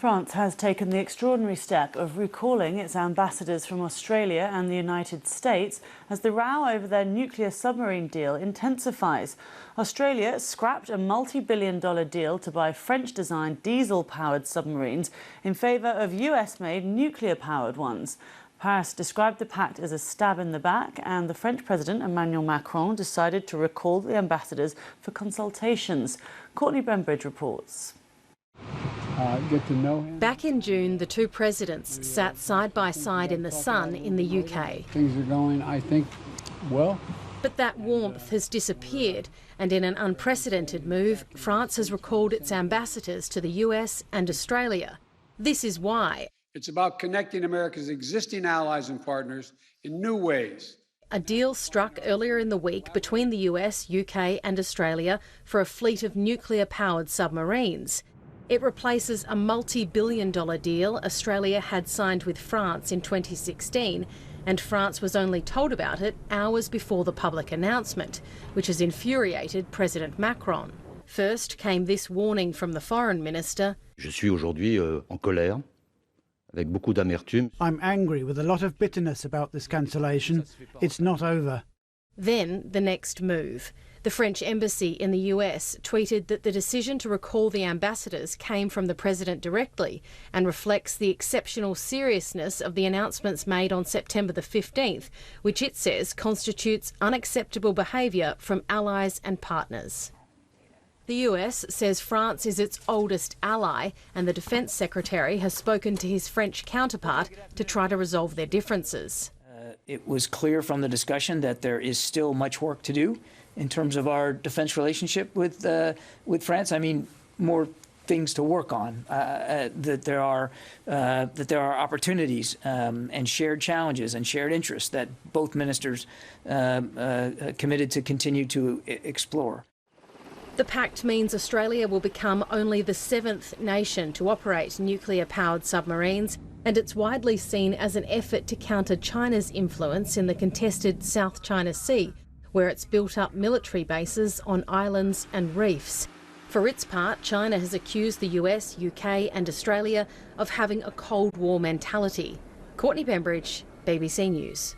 France has taken the extraordinary step of recalling its ambassadors from Australia and the United States as the row over their nuclear submarine deal intensifies. Australia scrapped a multi-billion-dollar deal to buy French-designed diesel-powered submarines in favour of US-made nuclear-powered ones. Paris described the pact as a stab in the back, and the French President Emmanuel Macron decided to recall the ambassadors for consultations. Courtney Bembridge reports. Get to know him. Back in June, the two presidents sat side by side in the sun in the UK. Things are going, I think, well. But that warmth has disappeared, and in an unprecedented move, France has recalled its ambassadors to the US and Australia. This is why. It's about connecting America's existing allies and partners in new ways. A deal struck earlier in the week between the US, UK and Australia for a fleet of nuclear-powered submarines. It replaces a multi-billion-dollar deal Australia had signed with France in 2016, and France was only told about it hours before the public announcement, which has infuriated President Macron. First came this warning from the Foreign Minister. Je suis aujourd'hui en colère, avec beaucoup d'amertume. I'm angry with a lot of bitterness about this cancellation. It's not over. Then the next move. The French embassy in the US tweeted that the decision to recall the ambassadors came from the president directly and reflects the exceptional seriousness of the announcements made on September the 15th, which it says constitutes unacceptable behaviour from allies and partners. The US says France is its oldest ally, and the Defence Secretary has spoken to his French counterpart to try to resolve their differences. It was clear from the discussion that there is still much work to do in terms of our defence relationship with France. I mean, more things to work on. That there are opportunities and shared challenges and shared interests that both ministers committed to continue to explore. The pact means Australia will become only the 7th nation to operate nuclear-powered submarines, and it's widely seen as an effort to counter China's influence in the contested South China Sea, where it's built up military bases on islands and reefs. For its part, China has accused the US, UK and Australia of having a Cold War mentality. Courtney Bembridge, BBC News.